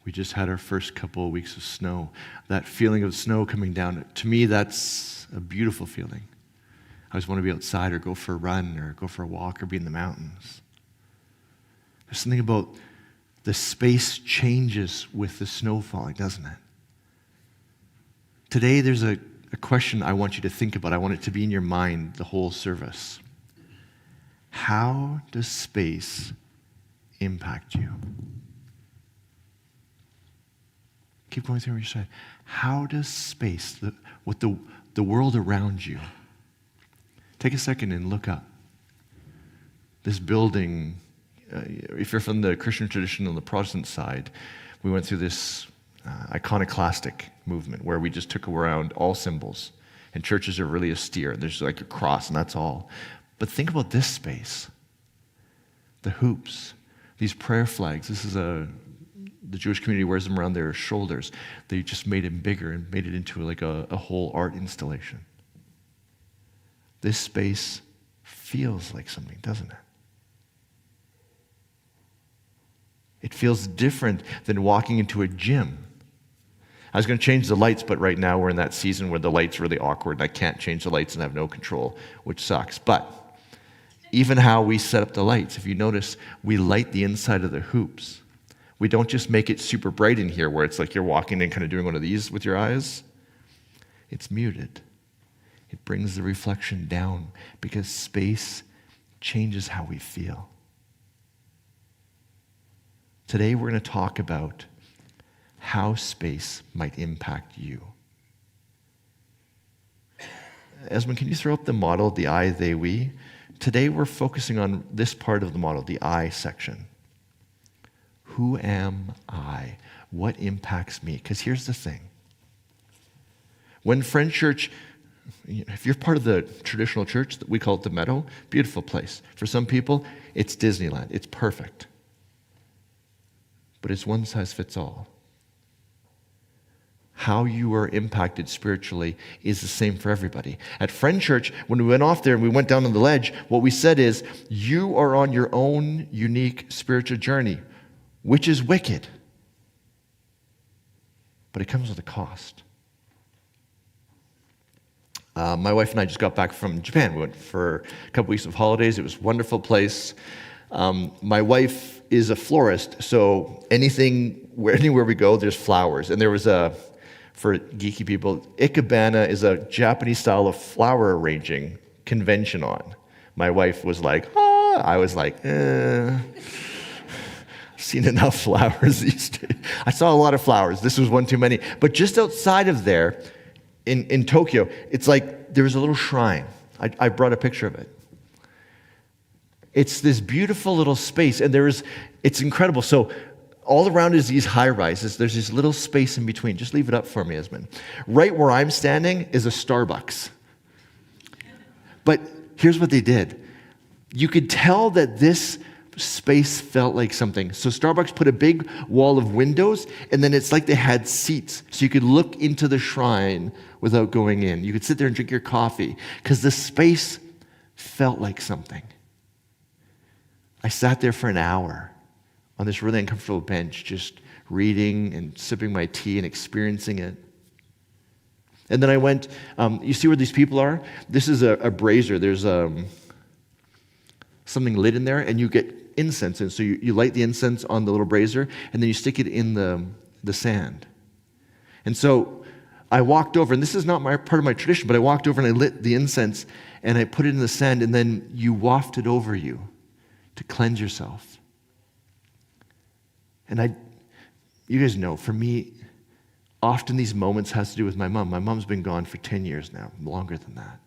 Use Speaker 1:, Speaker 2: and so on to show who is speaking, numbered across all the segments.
Speaker 1: We just had our first couple of weeks of snow. That feeling of snow coming down, to me, that's a beautiful feeling. I just want to be outside or go for a run or go for a walk or be in the mountains. There's something about the space changes with the snow falling, doesn't it? Today, there's a question I want you to think about. I want it to be in your mind the whole service. How does space impact you? Keep going through what you said. How does space, the world around you, take a second and look up. This building, if you're from the Christian tradition on the Protestant side, we went through this iconoclastic movement where we just took around all symbols. And churches are really austere. There's like a cross and that's all. But think about this space. The hoops, these prayer flags. This is the Jewish community wears them around their shoulders. They just made it bigger and made it into like a whole art installation. This space feels like something, doesn't it? It feels different than walking into a gym. I was going to change the lights, but right now we're in that season where the light's really awkward and I can't change the lights and have no control, which sucks. But even how we set up the lights, if you notice, we light the inside of the hoops. We don't just make it super bright in here where it's like you're walking and kind of doing one of these with your eyes. It's muted. It brings the reflection down because space changes how we feel. Today we're going to talk about how space might impact you. Esmond, can you throw up the model, the I, they, we? Today we're focusing on this part of the model, the I section. Who am I? What impacts me? Because here's the thing. When Friend Church, if you're part of the traditional church, we call it the Meadow, beautiful place. For some people, it's Disneyland. It's perfect. But it's one size fits all. How you are impacted spiritually is the same for everybody. At Friend Church, when we went off there and we went down on the ledge, what we said is, you are on your own unique spiritual journey, which is wicked. But it comes with a cost. My wife and I just got back from Japan. We went for a couple weeks of holidays. It was a wonderful place. My wife is a florist, so anywhere we go, there's flowers. And there was for geeky people, ikebana is a Japanese style of flower arranging convention on. My wife was like, ah. I was like, seen enough flowers these days. I saw a lot of flowers. This was one too many. But just outside of there, in Tokyo, it's like there was a little shrine. I brought a picture of it. It's this beautiful little space, and it's incredible. So all around is these high-rises. There's this little space in between. Just leave it up for me, Esmond. Right where I'm standing is a Starbucks. But here's what they did. You could tell that this space felt like something. So Starbucks put a big wall of windows, and then it's like they had seats. So you could look into the shrine without going in. You could sit there and drink your coffee, because the space felt like something. I sat there for an hour on this really uncomfortable bench, just reading and sipping my tea and experiencing it. And then I went, you see where these people are? This is a brazier. There's something lit in there, and you get incense. And so you light the incense on the little brazier, and then you stick it in the sand. And so I walked over, and this is not part of my tradition, but I walked over and I lit the incense, and I put it in the sand, and then you waft it over you to cleanse yourself. And you guys know, for me, often these moments has to do with my mom. My mom's been gone for 10 years now, longer than that.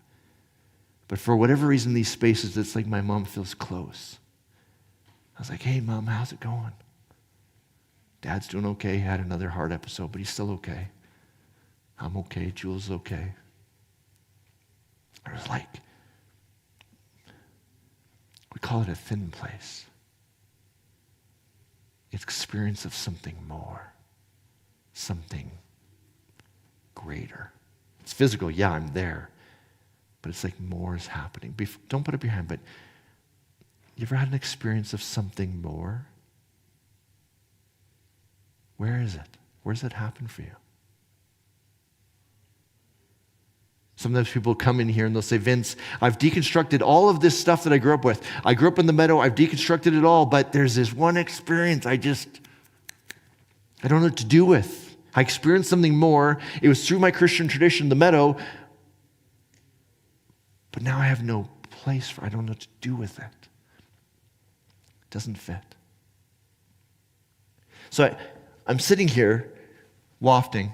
Speaker 1: But for whatever reason, these spaces, it's like my mom feels close. I was like, hey, Mom, how's it going? Dad's doing okay. He had another heart episode, but he's still okay. I'm okay. Jules is okay. I was like, we call it a thin place. It's experience of something more, something greater. It's physical, yeah, I'm there. But it's like more is happening. Don't put up your hand, but you ever had an experience of something more? Where is it? Where does it happen for you? Sometimes people come in here and they'll say, Vince, I've deconstructed all of this stuff that I grew up with. I grew up in the meadow, I've deconstructed it all, but there's this one experience I don't know what to do with. I experienced something more. It was through my Christian tradition, the meadow, but now I have no place for it. I don't know what to do with it. It doesn't fit. So I'm sitting here wafting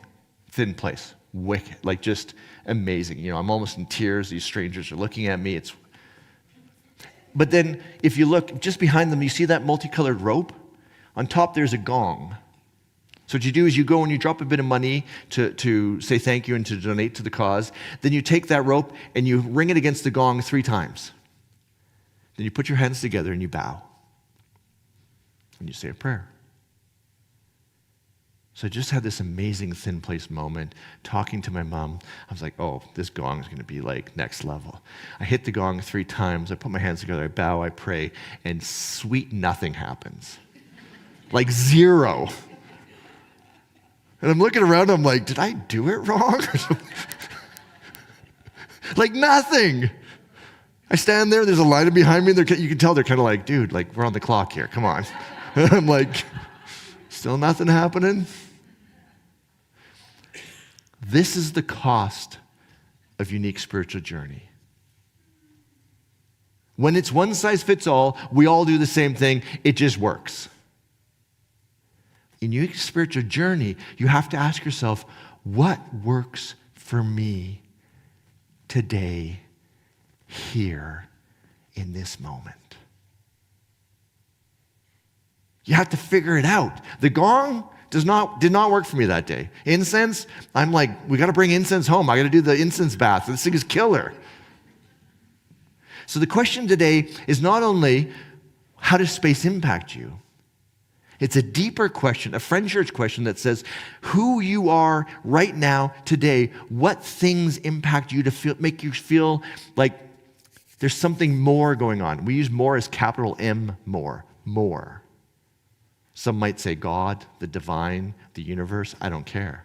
Speaker 1: Thin Place. Wicked, like just amazing. You know, I'm almost in tears. These strangers are looking at me. But then if you look just behind them, you see that multicolored rope? On top there's a gong. So what you do is you go and you drop a bit of money to say thank you and to donate to the cause. Then you take that rope and you ring it against the gong 3 times. Then you put your hands together and you bow. And you say a prayer. So I just had this amazing Thin Place moment talking to my mom. I was like, oh, this gong is going to be like next level. I hit the gong 3 times. I put my hands together. I bow. I pray. And sweet nothing happens. Like 0. And I'm looking around. I'm like, did I do it wrong? Like nothing. I stand there. There's a line behind me. You can tell they're kind of like, dude, like we're on the clock here. Come on. And I'm like, still nothing happening? This is the cost of unique spiritual journey. When it's one size fits all, we all do the same thing, it just works. In unique spiritual journey, you have to ask yourself, what works for me today, here, in this moment? You have to figure it out. The gong did not work for me that day. Incense, I'm like, we got to bring incense home. I got to do the incense bath. This thing is killer. So the question today is not only how does space impact you? It's a deeper question, a friend church question that says who you are right now, today, what things impact you to make you feel like there's something more going on. We use more as capital M, more. Some might say God, the divine, the universe. I don't care.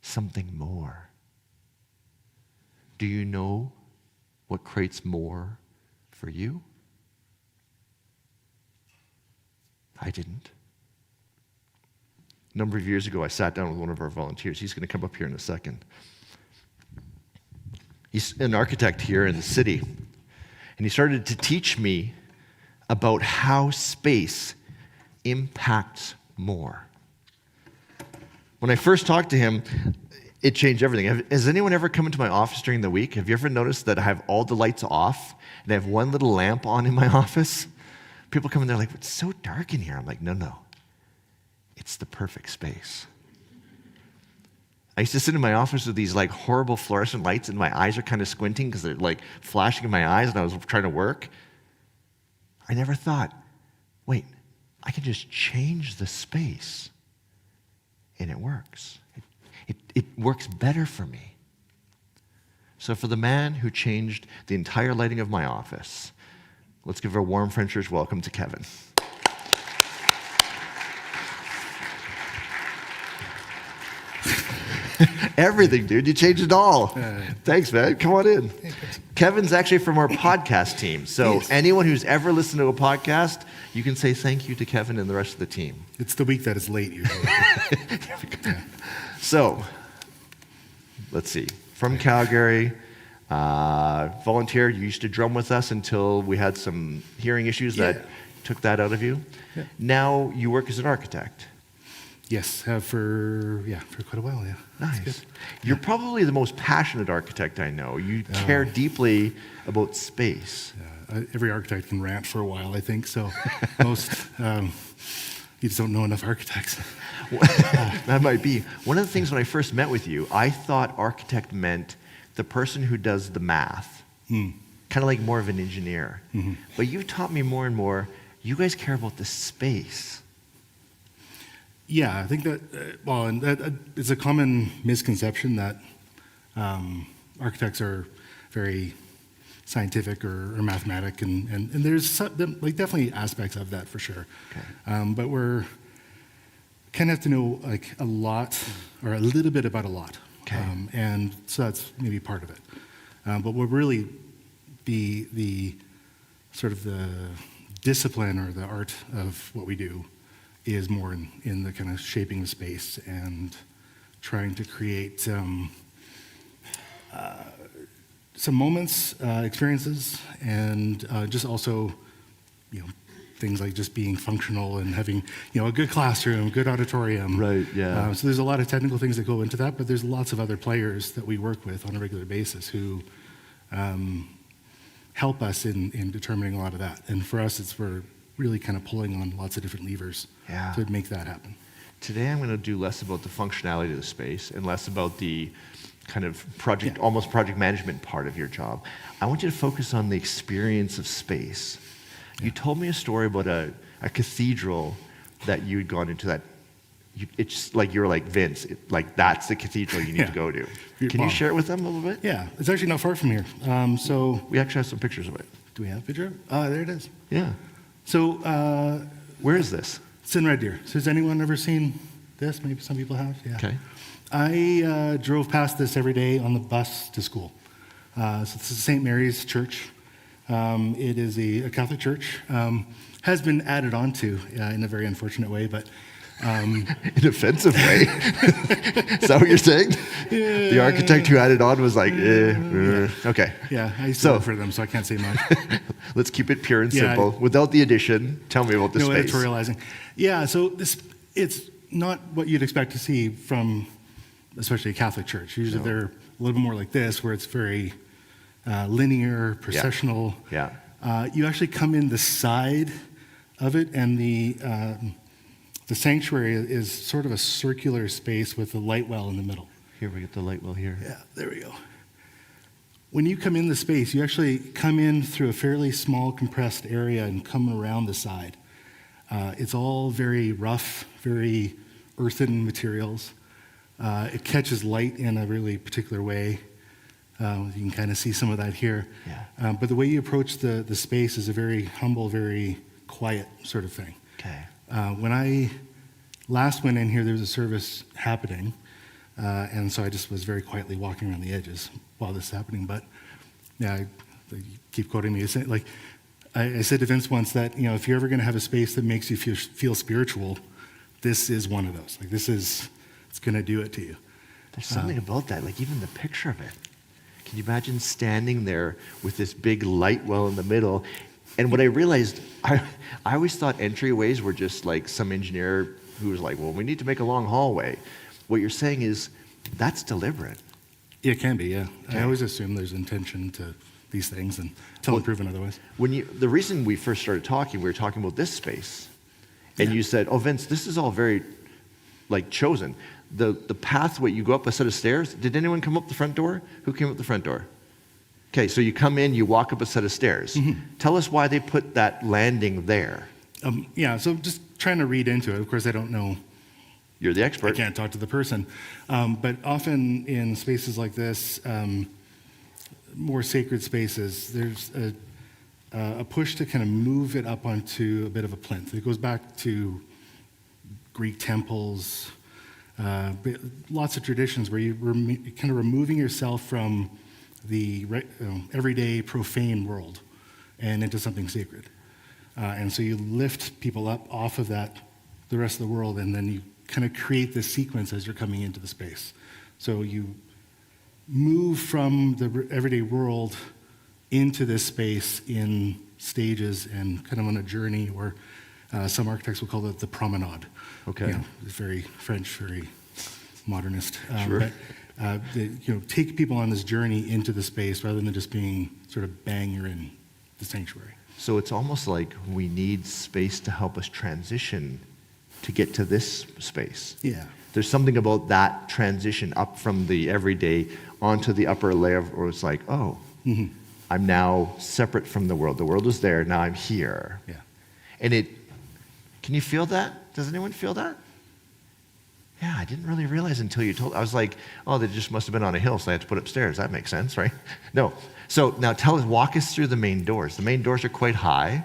Speaker 1: Something more. Do you know what creates more for you? I didn't. A number of years ago, I sat down with one of our volunteers. He's going to come up here in a second. He's an architect here in the city. And he started to teach me about how space impacts more. When I first talked to him, it changed everything. Has anyone ever come into my office during the week? Have you ever noticed that I have all the lights off and I have one little lamp on in my office? People come in there like, it's so dark in here. I'm like, no. It's the perfect space. I used to sit in my office with these like horrible fluorescent lights and my eyes are kind of squinting because they're like flashing in my eyes and I was trying to work. I never thought, wait, I can just change the space and it works. It works better for me. So for the man who changed the entire lighting of my office, let's give a warm Friend Church welcome to Kevin. Everything, dude. You changed it all. Thanks, man. Come on in. Kevin's actually from our podcast team. So anyone who's ever listened to a podcast, you can say thank you to Kevin and the rest of the team.
Speaker 2: It's the week that is late usually.
Speaker 1: So, let's see. From Calgary, volunteer. You used to drum with us until we had some hearing issues that took that out of you. Yeah. Now you work as an architect.
Speaker 2: Yes, for quite a while, yeah.
Speaker 1: Nice. You're probably the most passionate architect I know. You care deeply about space.
Speaker 2: Every architect can rant for a while, I think, so most, you just don't know enough architects.
Speaker 1: That might be. One of the things when I first met with you, I thought architect meant the person who does the math, kind of like more of an engineer. Mm-hmm. But you've taught me more and more, you guys care about the space.
Speaker 2: Yeah, I think that, and that it's a common misconception that architects are very scientific or mathematic, and there's definitely aspects of that for sure. Okay. But we're kind of have to know like a lot or a little bit about a lot.
Speaker 1: Okay.
Speaker 2: And so that's maybe part of it. But what really the sort of the discipline or the art of what we do is more in the kind of shaping the space and trying to create some moments, experiences, and just also, things like just being functional and having, a good classroom, good auditorium.
Speaker 1: Right, yeah.
Speaker 2: So there's a lot of technical things that go into that, but there's lots of other players that we work with on a regular basis who help us in determining a lot of that. And for us, we're really kind of pulling on lots of different levers to make that happen.
Speaker 1: Today I'm going to do less about the functionality of the space and less about the kind of almost project management part of your job. I want you to focus on the experience of space. You told me a story about a cathedral that you'd gone into that. It's like you were like, Vince, that's the cathedral you need to go to. Can you share it with them a little bit?
Speaker 2: Yeah, it's actually not far from here. So
Speaker 1: we actually have some pictures of it.
Speaker 2: Do we have a picture? There it is.
Speaker 1: Yeah.
Speaker 2: So
Speaker 1: where is this?
Speaker 2: It's in Red Deer. So has anyone ever seen this? Maybe some people have. Yeah.
Speaker 1: Okay.
Speaker 2: I drove past this every day on the bus to school. So this is St. Mary's Church. It is a Catholic church. Has been added on to in a very unfortunate way, but
Speaker 1: in an offensive way. Is that what you're saying? Yeah. The architect who added on was like, okay.
Speaker 2: Yeah, I used to work for them, so I can't say much.
Speaker 1: Let's keep it pure and simple. Without the addition, tell me about the space.
Speaker 2: No editorializing. Yeah, so it's not what you'd expect to see from, especially a Catholic church. Usually they're a little bit more like this, where it's very linear, processional.
Speaker 1: Yeah.
Speaker 2: You actually come in the side of it, and the sanctuary is sort of a circular space with a light well in the middle.
Speaker 1: Here, we get the light well here.
Speaker 2: Yeah, there we go. When you come in the space, you actually come in through a fairly small compressed area and come around the side. It's all very rough, very earthen materials. It catches light in a really particular way. You can kind of see some of that here.
Speaker 1: Yeah.
Speaker 2: But the way you approach the space is a very humble, very quiet sort of thing.
Speaker 1: Okay.
Speaker 2: When I last went in here, there was a service happening, and so I just was very quietly walking around the edges while this is happening. But yeah, you keep quoting me. Like I said to Vince once that if you're ever going to have a space that makes you feel spiritual, this is one of those. Like it's going to do it to you.
Speaker 1: There's something about that. Like even the picture of it. Can you imagine standing there with this big light well in the middle? And what I realized, I always thought entryways were just like some engineer who was like, well, we need to make a long hallway. What you're saying is that's deliberate.
Speaker 2: It can be, yeah.
Speaker 1: Okay.
Speaker 2: I always assume there's intention to these things until proven otherwise.
Speaker 1: The reason we first started talking, we were talking about this space. And you said, oh, Vince, this is all very chosen. The pathway, you go up a set of stairs. Did anyone come up the front door? Who came up the front door? Okay, so you come in, you walk up a set of stairs. Mm-hmm. Tell us why they put that landing there.
Speaker 2: So just trying to read into it. Of course, I don't know.
Speaker 1: You're the expert.
Speaker 2: I can't talk to the person. But often in spaces like this, more sacred spaces, there's a push to kind of move it up onto a bit of a plinth. It goes back to Greek temples, lots of traditions where you're kind of removing yourself from the everyday profane world and into something sacred. And so you lift people up off of that, the rest of the world, and then you kind of create this sequence as you're coming into the space. So you move from the everyday world into this space in stages and kind of on a journey, or some architects will call it the promenade.
Speaker 1: Okay.
Speaker 2: It's very French, very modernist.
Speaker 1: Sure.
Speaker 2: But take people on this journey into the space rather than just being sort of bang, you're in the sanctuary.
Speaker 1: So it's almost like we need space to help us transition to get to this space.
Speaker 2: Yeah.
Speaker 1: There's something about that transition up from the everyday onto the upper layer where it's like, oh, I'm now separate from the world. The world is there, now I'm here.
Speaker 2: Yeah.
Speaker 1: And can you feel that? Does anyone feel that? Yeah, I didn't really realize until you told. I was like, oh, they just must have been on a hill, so I had to put upstairs. That makes sense, right? No. So now walk us through the main doors. The main doors are quite high.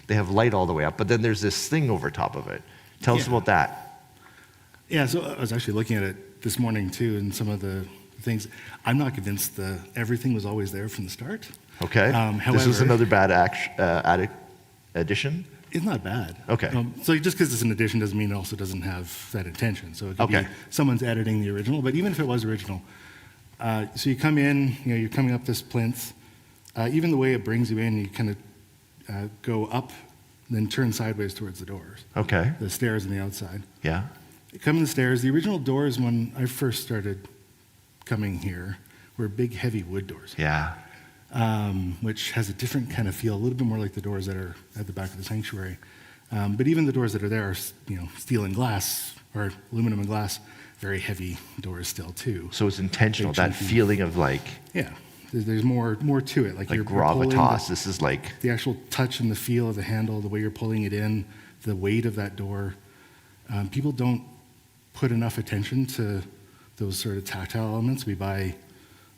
Speaker 1: They have light all the way up, but then there's this thing over top of it. Tell us about that.
Speaker 2: Yeah, so I was actually looking at it this morning too, and some of the things. I'm not convinced everything was always there from the start.
Speaker 1: Okay. This was
Speaker 2: However,
Speaker 1: another bad addition?
Speaker 2: it's not bad.
Speaker 1: Okay.
Speaker 2: So just because it's an addition doesn't mean it also doesn't have that intention. So it could
Speaker 1: Okay.
Speaker 2: be someone's editing the original, but even if it was original, so you come in, you're coming up this plinth. Even the way it brings you in, you kind of go up, then turn sideways towards the doors,
Speaker 1: Okay.
Speaker 2: the stairs on the outside.
Speaker 1: Yeah.
Speaker 2: You come in the stairs. The original doors, when I first started coming here, were big, heavy wood doors.
Speaker 1: Yeah.
Speaker 2: Which has a different kind of feel, a little bit more like the doors that are at the back of the sanctuary. But even the doors that are there are, steel and glass, or aluminum and glass, very heavy doors still too.
Speaker 1: So it's intentional,
Speaker 2: Big
Speaker 1: that
Speaker 2: chunky.
Speaker 1: feeling of like
Speaker 2: Yeah, there's more to it. Like you're pulling
Speaker 1: gravitas. This is like,
Speaker 2: the actual touch and the feel of the handle, the way you're pulling it in, the weight of that door. People don't put enough attention to those sort of tactile elements. We buy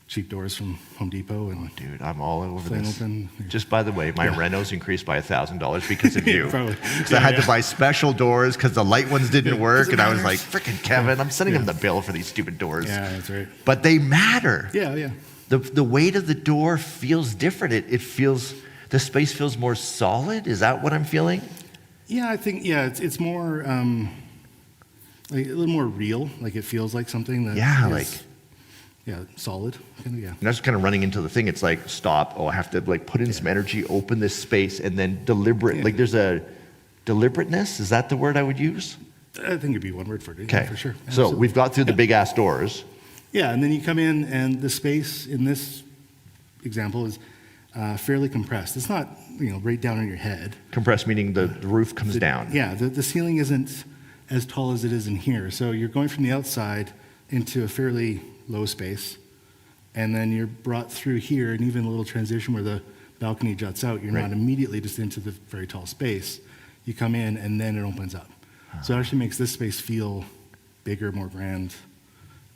Speaker 2: cheap dours from Home Depot and
Speaker 1: dude, I'm all over
Speaker 2: Flame
Speaker 1: this.
Speaker 2: open.
Speaker 1: Just by the way, my renos increased by $1,000 because of you.
Speaker 2: Probably.
Speaker 1: Because I had to buy special doors because the light ones didn't work, and I was like,
Speaker 2: matters.
Speaker 1: freaking Kevin, I'm sending him the bill for these stupid doors.
Speaker 2: Yeah, that's right.
Speaker 1: But they matter.
Speaker 2: Yeah.
Speaker 1: The weight of the door feels different. It feels, the space feels more solid. Is that what I'm feeling?
Speaker 2: Yeah, I think, it's more, like a little more real. Like it feels like something that is, solid. Kind of, yeah.
Speaker 1: And that's kind of running into the thing. It's like, stop. Oh, I have to like put in some energy, open this space, and then deliberate.
Speaker 2: Yeah.
Speaker 1: Like there's a deliberateness. Is that the word I would use?
Speaker 2: I think it'd be one word for it.
Speaker 1: Okay.
Speaker 2: Yeah, for sure.
Speaker 1: So
Speaker 2: Absolutely.
Speaker 1: we've got through the big ass doors.
Speaker 2: Yeah, and then you come in, and the space in this example is fairly compressed. It's not, right down on your head.
Speaker 1: Compressed meaning the roof comes down.
Speaker 2: Yeah, the ceiling isn't as tall as it is in here. So you're going from the outside into a fairly low space, and then you're brought through here, and even a little transition where the balcony juts out. You're
Speaker 1: Right.
Speaker 2: not immediately just into the very tall space. You come in, and then it opens up. So it actually makes this space feel bigger, more grand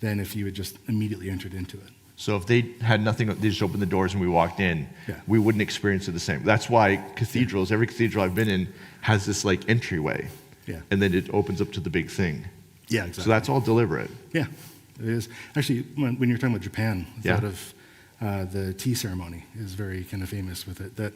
Speaker 2: than if you had just immediately entered into it.
Speaker 1: So if they had nothing, they just opened the doors and we walked in,
Speaker 2: Yeah.
Speaker 1: we wouldn't experience it the same. That's why cathedrals, every cathedral I've been in has this like entryway.
Speaker 2: Yeah.
Speaker 1: And then it opens up to the big thing.
Speaker 2: Yeah, exactly.
Speaker 1: So that's all deliberate.
Speaker 2: Yeah, it is. Actually, when you're talking about Japan, I
Speaker 1: Yeah.
Speaker 2: thought of the tea ceremony is very kind of famous with it. That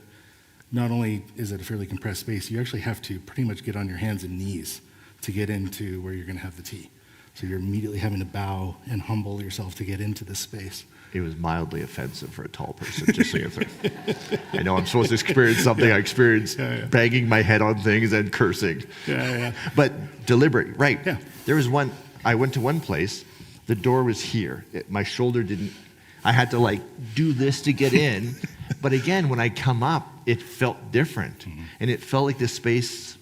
Speaker 2: not only is it a fairly compressed space, you actually have to pretty much get on your hands and knees to get into where you're going to have the tea. So you're immediately having to bow and humble yourself to get into this space.
Speaker 1: It was mildly offensive for a tall person, just so you know. I know I'm supposed to experience something. I experienced banging my head on things and cursing.
Speaker 2: Yeah.
Speaker 1: But deliberate, right.
Speaker 2: Yeah.
Speaker 1: There was one, I went to one place, the door was here. My shoulder didn't, I had to like do this to get in. But again, when I come up, it felt different.
Speaker 2: Mm-hmm.
Speaker 1: And it felt like this space,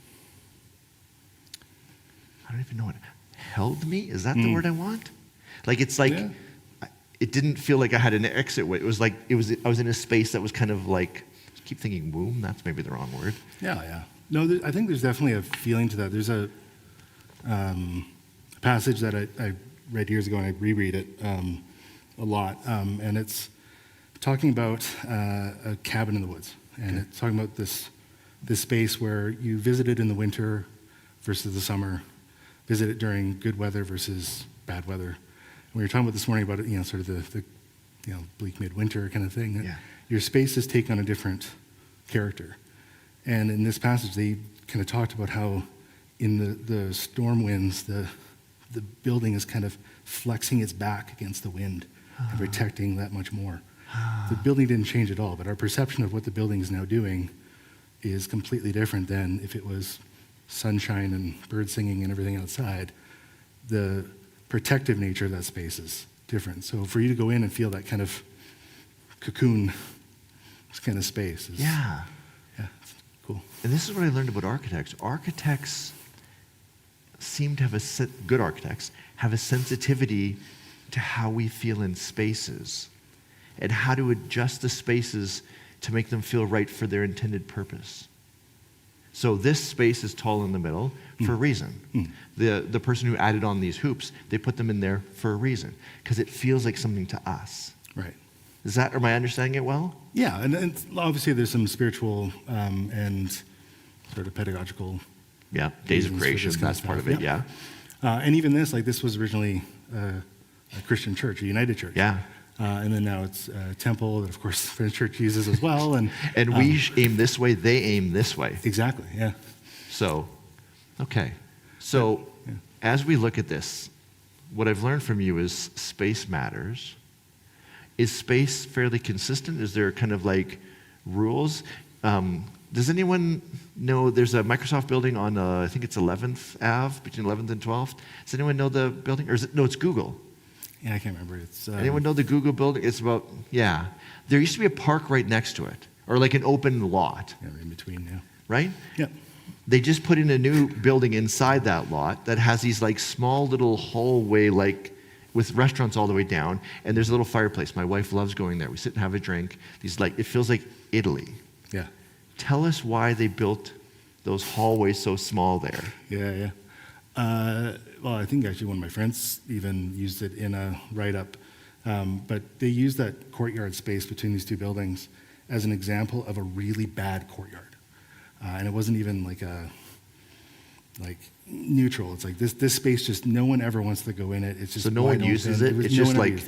Speaker 1: I don't even know what, held me? Is that the word I want? Like, it's like,
Speaker 2: Yeah.
Speaker 1: it didn't feel like I had an exit way. It was like, I was in a space that was kind of like, I keep thinking womb, that's maybe the wrong word.
Speaker 2: Yeah. No, I think there's definitely a feeling to that. There's a passage that I read years ago, and I reread it a lot, and it's talking about a cabin in the woods, and it's talking about this space where you visit it in the winter versus the summer, visit it during good weather versus bad weather. We were talking about this morning about it, sort of the bleak midwinter kind of thing.
Speaker 1: Yeah.
Speaker 2: Your spaces take on a different character. And in this passage, they kind of talked about how in the storm winds, the building is kind of flexing its back against the wind and protecting that much more. The building didn't change at all, but our perception of what the building is now doing is completely different than if it was sunshine and bird singing and everything outside. The protective nature of that space is different. So for you to go in and feel that kind of cocoon, this kind of space is it's cool.
Speaker 1: And this is what I learned about architects. Architects seem to have good architects have a sensitivity to how we feel in spaces and how to adjust the spaces to make them feel right for their intended purpose. So this space is tall in the middle for a reason. The person who added on these hoops, they put them in there for a reason because it feels like something to us.
Speaker 2: Right.
Speaker 1: Am I understanding it well?
Speaker 2: Yeah, and obviously there's some spiritual and sort of pedagogical
Speaker 1: Yeah, days of
Speaker 2: reasons for
Speaker 1: creation,
Speaker 2: this kind
Speaker 1: that's
Speaker 2: of
Speaker 1: part of
Speaker 2: stuff.
Speaker 1: it, yeah.
Speaker 2: And even this was originally a Christian church, a United Church.
Speaker 1: Yeah.
Speaker 2: And then now it's a temple that, of course, the French church uses as well. And
Speaker 1: we aim this way, they aim this way.
Speaker 2: Exactly, yeah.
Speaker 1: So, okay. So, as we look at this, what I've learned from you is space matters. Is space fairly consistent? Is there kind of like rules? Does anyone know there's a Microsoft building on, I think it's 11th Ave, between 11th and 12th? Does anyone know the building? Or is it, no, it's Google.
Speaker 2: Yeah, I can't remember. It's
Speaker 1: Anyone know the Google building? It's about, yeah. There used to be a park right next to it, or like an open lot,
Speaker 2: yeah, in between, yeah.
Speaker 1: right?
Speaker 2: Yep.
Speaker 1: They just put in a new building inside that lot that has these like small little hallway, like with restaurants all the way down, and there's a little fireplace. My wife loves going there. We sit and have a drink. These like, it feels like Italy.
Speaker 2: Yeah.
Speaker 1: Tell us why they built those hallways so small there.
Speaker 2: Yeah. Well, I think actually one of my friends even used it in a write-up. But they used that courtyard space between these two buildings as an example of a really bad courtyard. And it wasn't even like neutral. It's like this space just no one ever wants to go in it. It's just
Speaker 1: So no one uses it? It's just like,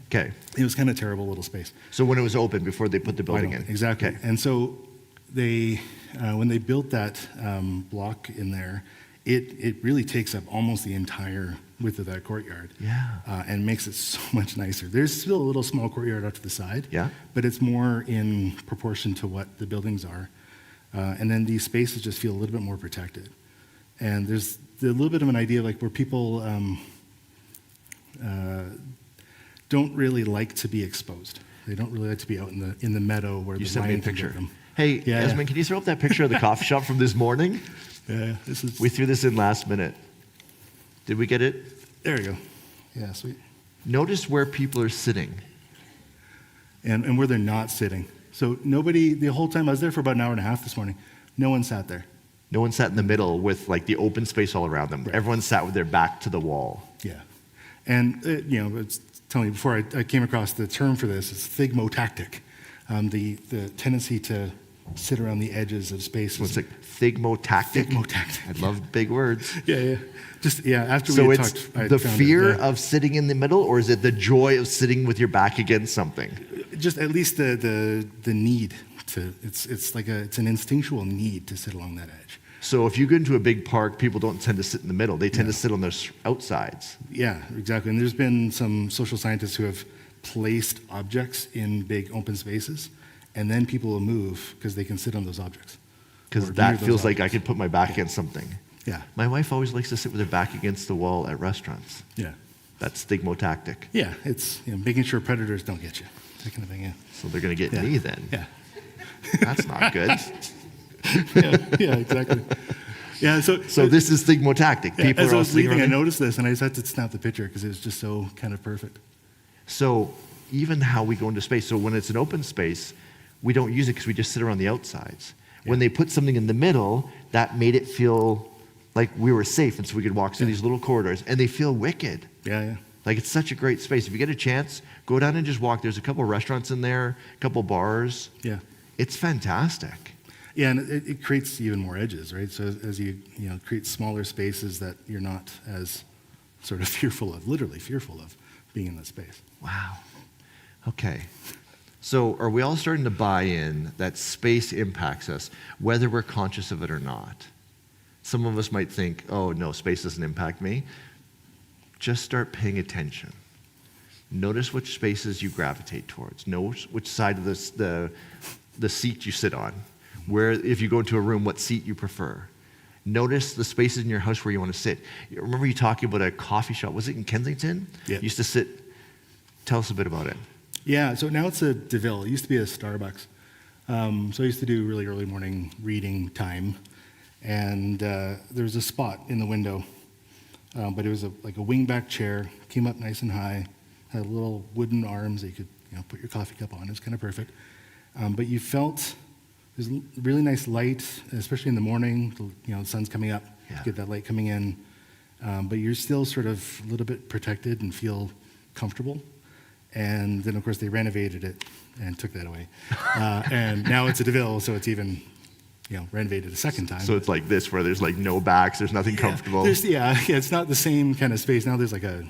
Speaker 1: okay.
Speaker 2: It was kind of terrible little space.
Speaker 1: So when it was open before they put the building in.
Speaker 2: Exactly.
Speaker 1: Okay.
Speaker 2: And so they, when they built that block in there, it really takes up almost the entire width of that courtyard.
Speaker 1: Yeah.
Speaker 2: And makes it so much nicer. There's still a little small courtyard off to the side.
Speaker 1: Yeah.
Speaker 2: But it's more in proportion to what the buildings are. And then these spaces just feel a little bit more protected. And there's a little bit of an idea like where people don't really like to be exposed. They don't really like to be out in the meadow where
Speaker 1: You
Speaker 2: the
Speaker 1: sent me a
Speaker 2: lion can get
Speaker 1: picture.
Speaker 2: them.
Speaker 1: Hey,
Speaker 2: Yeah.
Speaker 1: Esmond, can you throw up that picture of the coffee shop from this morning?
Speaker 2: Yeah, this is.
Speaker 1: We threw this in last minute. Did we get it?
Speaker 2: There you go. Yeah, sweet.
Speaker 1: Notice where people are sitting.
Speaker 2: And where they're not sitting. So nobody, the whole time I was there for about an hour and a half this morning, no one sat there.
Speaker 1: No one sat in the middle with like the open space all around them.
Speaker 2: Right.
Speaker 1: Everyone sat with their back to the wall.
Speaker 2: Yeah. And, it's telling you before I came across the term for this, it's thigmotactic. The tendency to sit around the edges of spaces.
Speaker 1: What's it? Thigmotactic?
Speaker 2: Thigmotactic.
Speaker 1: I love big words.
Speaker 2: Yeah. Just, after
Speaker 1: So
Speaker 2: we had
Speaker 1: it's
Speaker 2: talked, I
Speaker 1: the
Speaker 2: found
Speaker 1: fear
Speaker 2: it, yeah.
Speaker 1: of sitting in the middle, or is it the joy of sitting with your back against something?
Speaker 2: Just at least the need to, it's an instinctual need to sit along that edge.
Speaker 1: So if you go into a big park, people don't tend to sit in the middle. They tend to sit on their outsides.
Speaker 2: Yeah, exactly. And there's been some social scientists who have placed objects in big open spaces, and then people will move because they can sit on those objects.
Speaker 1: Because
Speaker 2: Or
Speaker 1: that
Speaker 2: near those
Speaker 1: feels like I
Speaker 2: objects.
Speaker 1: could put my back against something.
Speaker 2: Yeah,
Speaker 1: My wife always likes to sit with her back against the wall at restaurants.
Speaker 2: yeah.
Speaker 1: That's stigmotactic.
Speaker 2: Yeah, it's making sure predators don't get you, that kind of thing, yeah.
Speaker 1: So they're going to get
Speaker 2: Yeah.
Speaker 1: me then.
Speaker 2: Yeah,
Speaker 1: That's not good.
Speaker 2: yeah, exactly. Yeah, so
Speaker 1: This is stigmotactic.
Speaker 2: yeah,
Speaker 1: People
Speaker 2: as
Speaker 1: are
Speaker 2: I
Speaker 1: all
Speaker 2: was
Speaker 1: sitting
Speaker 2: leaving, I
Speaker 1: around.
Speaker 2: noticed this, and I just had to snap the picture because it was just so kind of perfect.
Speaker 1: So even how we go into space. So when it's an open space, we don't use it because we just sit around the outsides. When they put something in the middle, that made it feel like we were safe, and so we could walk through these little corridors, and they feel wicked.
Speaker 2: Yeah.
Speaker 1: Like it's such a great space. If you get a chance, go down and just walk. There's a couple restaurants in there, a couple bars.
Speaker 2: Yeah.
Speaker 1: It's fantastic.
Speaker 2: Yeah, and it creates even more edges, right? So as you create smaller spaces that you're not as sort of literally fearful of being in that space.
Speaker 1: Wow. Okay. So are we all starting to buy in that space impacts us, whether we're conscious of it or not? Some of us might think, oh, no, space doesn't impact me. Just start paying attention. Notice which spaces you gravitate towards. Notice which side of the seat you sit on. Where, if you go into a room, what seat you prefer. Notice the spaces in your house where you want to sit. Remember you talking about a coffee shop. Was it in Kensington?
Speaker 2: Yeah.
Speaker 1: You used to sit. Tell us a bit about it.
Speaker 2: Yeah, so now it's a DeVille. It used to be a Starbucks. So I used to do really early morning reading time. And there was a spot in the window, but it was like a wingback chair, came up nice and high, had little wooden arms that you could put your coffee cup on. It was kind of perfect. But you felt there's really nice light, especially in the morning. The sun's coming up,
Speaker 1: Yeah.
Speaker 2: you get that light coming in. But you're still sort of a little bit protected and feel comfortable. And then, of course, they renovated it and took that away. And now it's a DeVille, so it's even renovated a second time.
Speaker 1: So it's like this, where there's like no backs, there's nothing comfortable.
Speaker 2: It's not the same kind of space. Now there's like a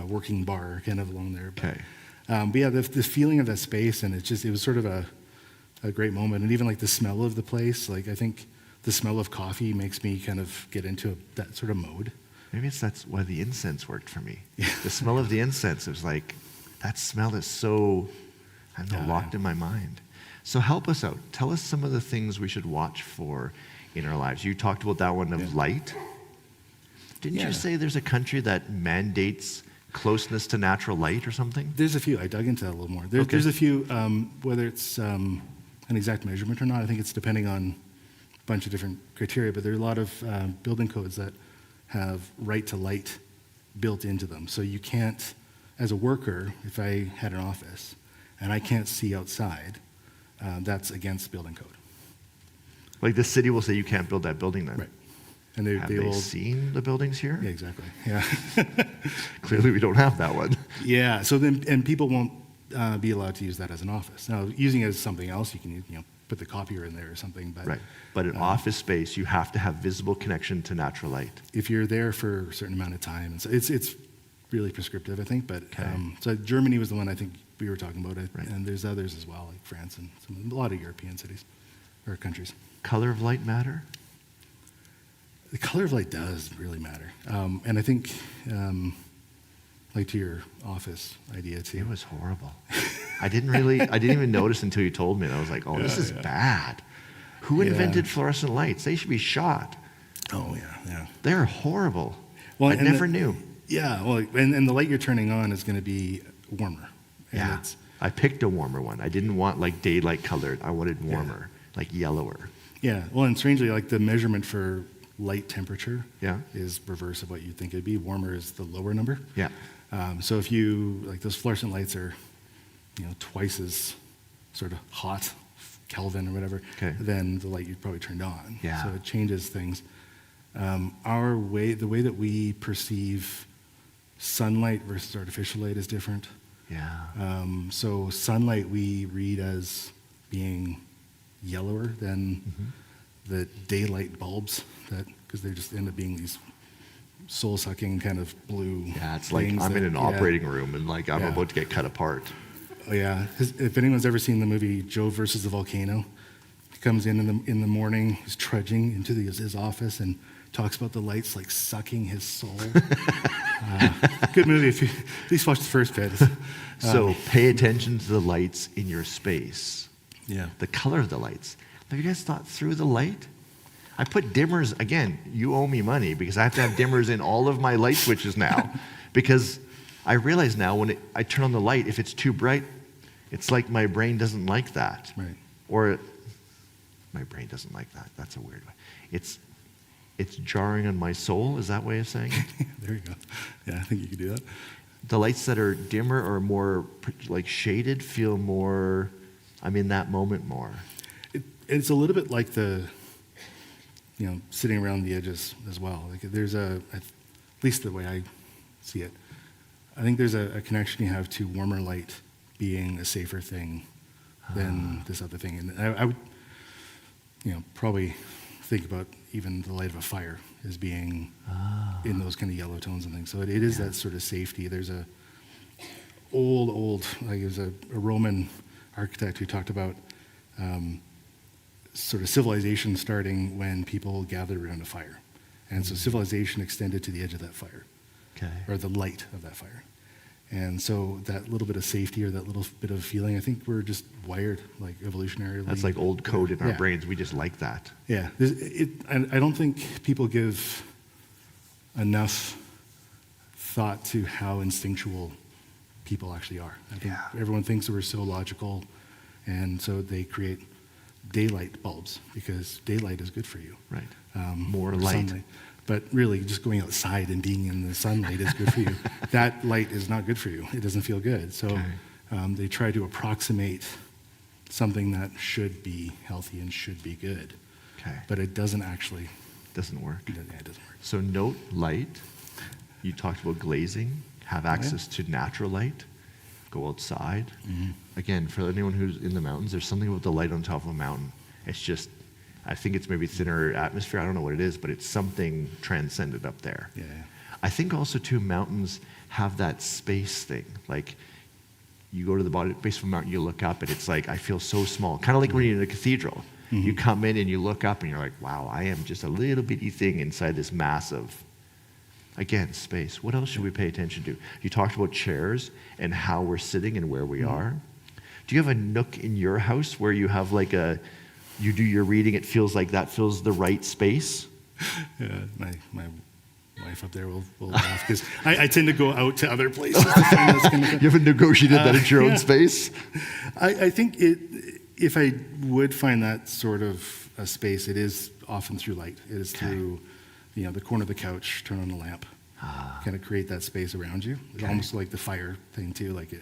Speaker 2: working bar kind of along there.
Speaker 1: Okay.
Speaker 2: But yeah, the feeling of that space, and it was sort of a great moment. And even like the smell of the place, like I think the smell of coffee makes me kind of get into that sort of mode.
Speaker 1: Maybe that's why the incense worked for me. The smell of the incense, it was like, that smell is so, I don't know, locked in my mind. So help us out. Tell us some of the things we should watch for in our lives. You talked about that one of light. Didn't you say there's a country that mandates closeness to natural light or something?
Speaker 2: There's a few. I dug into that a little more. There's a few, whether it's an exact measurement or not, I think it's depending on a bunch of different criteria, but there are a lot of building codes that have right to light built into them. So you can't, as a worker, if I had an office and I can't see outside, that's against building code.
Speaker 1: Like the city will say you can't build that building then?
Speaker 2: Right. And
Speaker 1: Have they seen the buildings here?
Speaker 2: Yeah, exactly. Yeah.
Speaker 1: Clearly we don't have that one.
Speaker 2: Yeah. So then, and people won't be allowed to use that as an office. Now, using it as something else, you can put the copier in there or something. But
Speaker 1: right. But an office space, you have to have visible connection to natural light.
Speaker 2: If you're there for a certain amount of time, and so it's really prescriptive, I think. But so Germany was the one I think we were talking about, and there's others as well, like France and a lot of European cities or countries.
Speaker 1: Color of light matter?
Speaker 2: The color of light does really matter, and I think, like to your office idea too.
Speaker 1: It was horrible. I didn't even notice until you told me. And I was like, oh, this is bad. Who invented fluorescent lights? They should be shot.
Speaker 2: Oh yeah.
Speaker 1: They're horrible.
Speaker 2: Well,
Speaker 1: I never knew.
Speaker 2: Yeah, well, and the light you're turning on is going to be warmer. And
Speaker 1: I picked a warmer one. I didn't want like daylight colored. I wanted warmer, like yellower.
Speaker 2: Yeah, well, and strangely, like the measurement for light temperature is reverse of what you'd think it'd be. Warmer is the lower number.
Speaker 1: Yeah.
Speaker 2: So if you, like those fluorescent lights are, twice as sort of hot, Kelvin or whatever, than the light you'd probably turned on.
Speaker 1: Yeah.
Speaker 2: So it changes things. The way that we perceive sunlight versus artificial light is different.
Speaker 1: Yeah.
Speaker 2: So sunlight we read as being yellower than the daylight bulbs, because they just end up being these soul-sucking kind of blue.
Speaker 1: Yeah, it's like I'm in an operating room and like I'm about to get cut apart.
Speaker 2: Oh yeah. If anyone's ever seen the movie Joe versus the Volcano, he comes in the morning, he's trudging into his office and talks about the lights like sucking his soul. Good movie if you at least watch the first bit.
Speaker 1: So pay attention to the lights in your space.
Speaker 2: Yeah.
Speaker 1: The color of the lights. Have you guys thought through the light? I put dimmers, again, you owe me money because I have to have dimmers in all of my light switches now. Because I realize now when I turn on the light, if it's too bright, it's like my brain doesn't like that.
Speaker 2: Right.
Speaker 1: Or my brain doesn't like that. That's a weird way. It's jarring on my soul, is that way of saying it?
Speaker 2: There you go. Yeah, I think you could do that.
Speaker 1: The lights that are dimmer or more like shaded feel more, I'm in that moment more.
Speaker 2: It's a little bit like sitting around the edges as well. Like there's at least the way I see it, I think there's a connection you have to warmer light being a safer thing than this other thing. And I would, probably think about even the light of a fire as being in those kind of yellow tones and things. So it is that sort of safety. There's a old, like there's a Roman architect who talked about sort of civilization starting when people gathered around a fire. And so civilization extended to the edge of that fire, or the light of that fire. And so that little bit of safety or that little bit of feeling, I think we're just wired, like evolutionarily.
Speaker 1: That's like old code in our brains. We just like that.
Speaker 2: Yeah. I don't think people give enough thought to how instinctual people actually are. I think everyone thinks that we're so logical, and so they create daylight bulbs because daylight is good for you.
Speaker 1: Right. More light.
Speaker 2: Sunlight. But really, just going outside and being in the sunlight is good for you. That light is not good for you. It doesn't feel good. So they try to approximate something that should be healthy and should be good. But it doesn't actually.
Speaker 1: Doesn't work.
Speaker 2: It doesn't work.
Speaker 1: So note light. You talked about glazing. Have access to natural light. Go outside. Again, for anyone who's in the mountains, there's something about the light on top of a mountain. It's just I think it's maybe thinner atmosphere. I don't know what it is, but it's something transcendent up there.
Speaker 2: Yeah.
Speaker 1: I think also too, mountains have that space thing. Like you go to the base of a mountain, you look up, and it's like I feel so small. Kind of like when you're in a cathedral.
Speaker 2: Mm-hmm.
Speaker 1: You come in and you look up, and you're like, wow, I am just a little bitty thing inside this massive. Again, space. What else should we pay attention to? You talked about chairs and how we're sitting and where we are. Do you have a nook in your house where you have like you do your reading, it feels like that fills the right space?
Speaker 2: Yeah, my wife up there will laugh because I tend to go out to other places to find this kind of thing.
Speaker 1: You haven't negotiated that into your own space?
Speaker 2: I think if I would find that sort of a space, it is often through light. It is through the corner of the couch, turn on a lamp, kind of create that space around you. It's almost like the fire thing too, like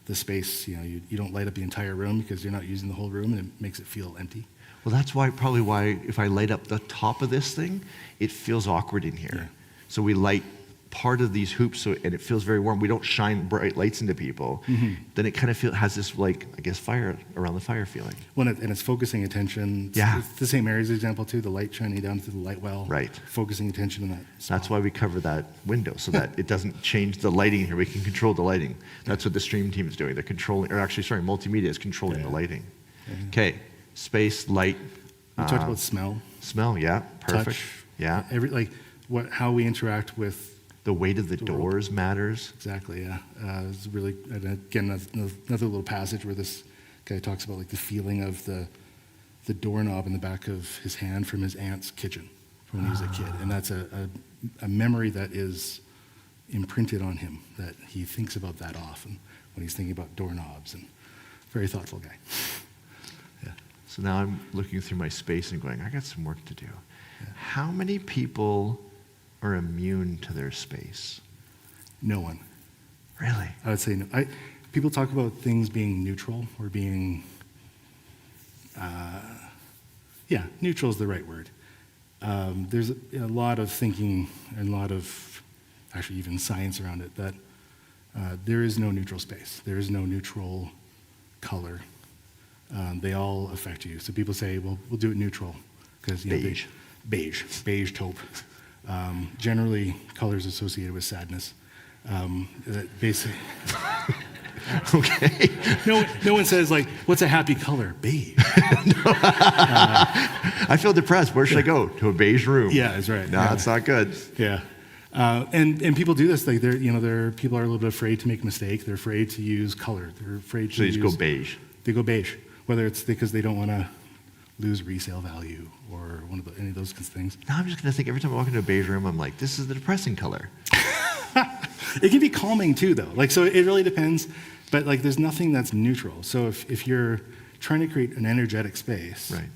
Speaker 2: the space, you don't light up the entire room because you're not using the whole room, and it makes it feel empty.
Speaker 1: Well, that's probably why if I light up the top of this thing, it feels awkward in here.
Speaker 2: Yeah.
Speaker 1: So we light part of these hoops, and it feels very warm. We don't shine bright lights into people.
Speaker 2: Mm-hmm.
Speaker 1: Then it kind of has this, like, I guess, fire around the fire feeling.
Speaker 2: Well, and it's focusing attention. It's the same areas example too, the light shining down through the light well.
Speaker 1: Right.
Speaker 2: Focusing attention in that spot.
Speaker 1: That's why we cover that window, so that it doesn't change the lighting here. We can control the lighting. That's what the stream team is doing. They're controlling, or actually, sorry, multimedia is controlling the lighting. Okay, space, light.
Speaker 2: We talked about smell.
Speaker 1: Smell, yeah, perfect.
Speaker 2: Touch.
Speaker 1: Yeah.
Speaker 2: How we interact with.
Speaker 1: The weight of the doors matters.
Speaker 2: Exactly, yeah. It's really, and again, another little passage where this guy talks about like the feeling of the doorknob in the back of his hand from his aunt's kitchen from when he was a kid. And that's a memory that is imprinted on him, that he thinks about that often when he's thinking about doorknobs, and very thoughtful guy. Yeah.
Speaker 1: So now I'm looking through my space and going, I got some work to do. Yeah. How many people are immune to their space?
Speaker 2: No one.
Speaker 1: Really?
Speaker 2: I would say no. People talk about things being neutral or being, neutral is the right word. There's a lot of thinking and a lot of, actually even science around it, that there is no neutral space. There is no neutral color. They all affect you. So people say, well, we'll do it neutral. Because beige, taupe. Generally, colors associated with sadness. That basically,
Speaker 1: okay.
Speaker 2: No one says like, "What's a happy color?" Beige.
Speaker 1: I feel depressed. Where should I go? To a beige room.
Speaker 2: Yeah, that's right.
Speaker 1: No, it's not good.
Speaker 2: Yeah, and people do this. Like people are a little bit afraid to make a mistake. They're afraid to use color. They're afraid to.
Speaker 1: So they just go beige.
Speaker 2: They go beige, whether it's because they don't want to lose resale value or any of those kinds of things.
Speaker 1: Now I'm just going to think every time I walk into a beige room, I'm like, this is the depressing color.
Speaker 2: It can be calming too, though. Like, so it really depends. But like, there's nothing that's neutral. So if you're trying to create an energetic space,
Speaker 1: right?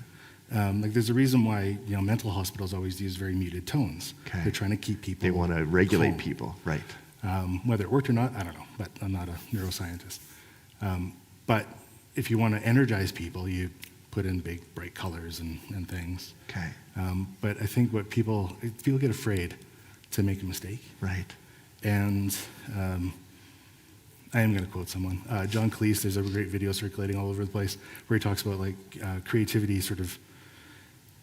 Speaker 2: Like there's a reason why mental hospitals always use very muted tones.
Speaker 1: Okay.
Speaker 2: They're trying to keep people.
Speaker 1: They want to regulate
Speaker 2: calm.
Speaker 1: people, right?
Speaker 2: Whether it worked or not, I don't know. But I'm not a neuroscientist. But if you want to energize people, you put in big, bright colors and things.
Speaker 1: Okay.
Speaker 2: But I think what people get afraid to make a mistake.
Speaker 1: Right.
Speaker 2: And I am going to quote someone. John Cleese, there's a great video circulating all over the place where he talks about like creativity sort of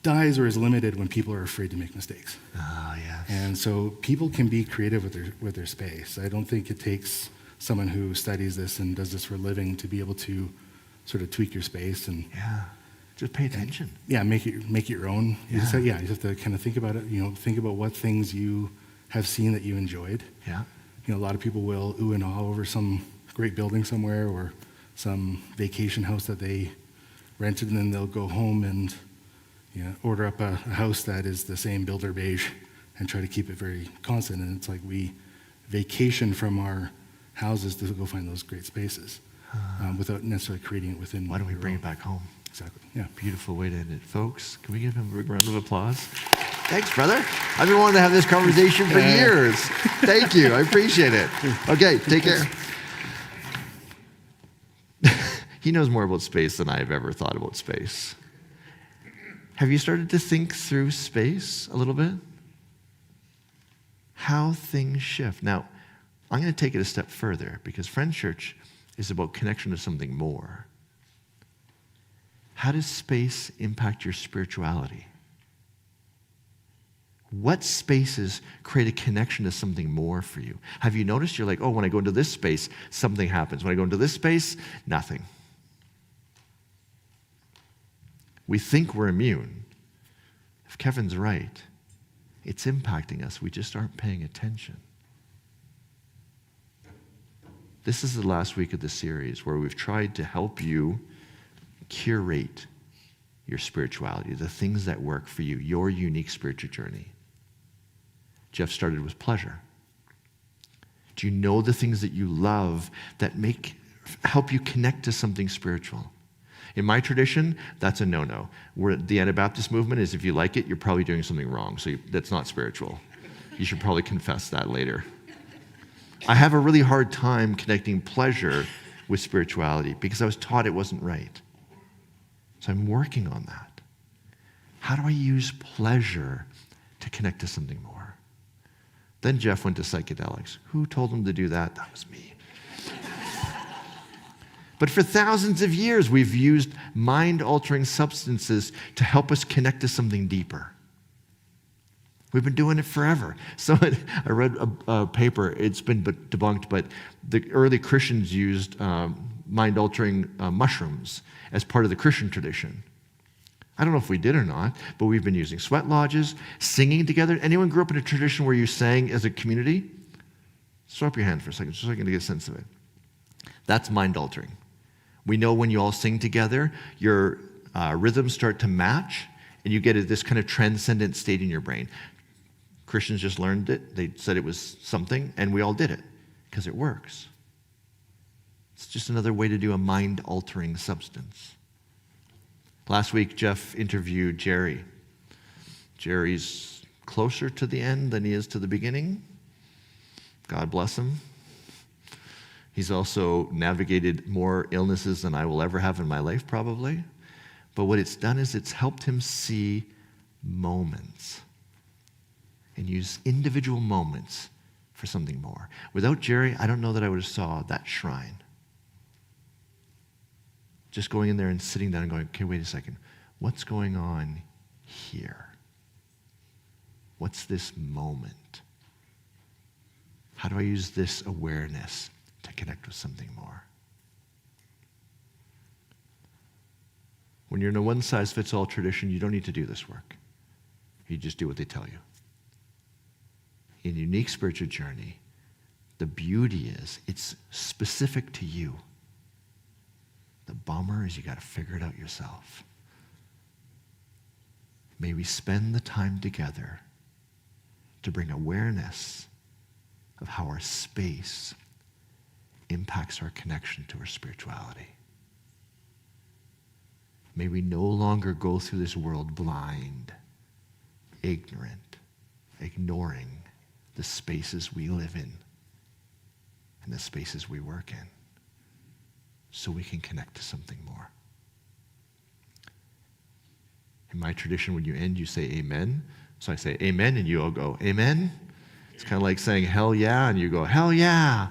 Speaker 2: dies or is limited when people are afraid to make mistakes.
Speaker 1: Ah, yes.
Speaker 2: And so people can be creative with their space. I don't think it takes someone who studies this and does this for a living to be able to sort of tweak your space and
Speaker 1: just pay attention.
Speaker 2: Make it your own. You just you have to kind of think about it. Think about what things you have seen that you enjoyed.
Speaker 1: Yeah.
Speaker 2: A lot of people will ooh and ah over some great building somewhere or some vacation house that they rented, and then they'll go home and order up a house that is the same builder beige and try to keep it very constant. And it's like we vacation from our houses to go find those great spaces without necessarily creating it within.
Speaker 1: Why don't we bring it back home?
Speaker 2: Exactly. Yeah.
Speaker 1: Beautiful way to end it. Folks, can we give him a big round of applause? Thanks, brother. I've been wanting to have this conversation for years. Thank you. I appreciate it. Okay, take care. He knows more about space than I've ever thought about space. Have you started to think through space a little bit? How things shift. Now, I'm going to take it a step further because Friends Church is about connection to something more. How does space impact your spirituality? What spaces create a connection to something more for you? Have you noticed you're like, oh, when I go into this space, something happens. When I go into this space, nothing. We think we're immune. If Kevin's right, it's impacting us. We just aren't paying attention. This is the last week of the series where we've tried to help you curate your spirituality, the things that work for you, your unique spiritual journey. Jeff started with pleasure. Do you know the things that you love that help you connect to something spiritual? In my tradition, that's a no-no. The Anabaptist movement is if you like it, you're probably doing something wrong. So that's not spiritual. You should probably confess that later. I have a really hard time connecting pleasure with spirituality because I was taught it wasn't right. So I'm working on that. How do I use pleasure to connect to something more? Then Jeff went to psychedelics. Who told him to do that? That was me. But for thousands of years, we've used mind-altering substances to help us connect to something deeper. We've been doing it forever. So I read a paper, it's been debunked, but the early Christians used mind-altering mushrooms as part of the Christian tradition. I don't know if we did or not, but we've been using sweat lodges, singing together. Anyone grew up in a tradition where you sang as a community? Throw up your hand for a second, just so I can get a sense of it. That's mind-altering. We know when you all sing together, your rhythms start to match, and you get this kind of transcendent state in your brain. Christians just learned it. They said it was something, and we all did it because it works. It's just another way to do a mind-altering substance. Last week, Jeff interviewed Jerry. Jerry's closer to the end than he is to the beginning. God bless him. He's also navigated more illnesses than I will ever have in my life, probably. But what it's done is it's helped him see moments and use individual moments for something more. Without Jerry, I don't know that I would have saw that shrine. Just going in there and sitting down and going, okay, wait a second. What's going on here? What's this moment? How do I use this awareness to connect with something more? When you're in a one-size-fits-all tradition, you don't need to do this work. You just do what they tell you. In unique spiritual journey, the beauty is it's specific to you. The bummer is you got to figure it out yourself. May we spend the time together to bring awareness of how our space impacts our connection to our spirituality. May we no longer go through this world blind, ignorant, ignoring the spaces we live in and the spaces we work in, so we can connect to something more. In my tradition, when you end, you say amen. So I say amen, and you all go amen. It's kind of like saying hell yeah, and you go hell yeah.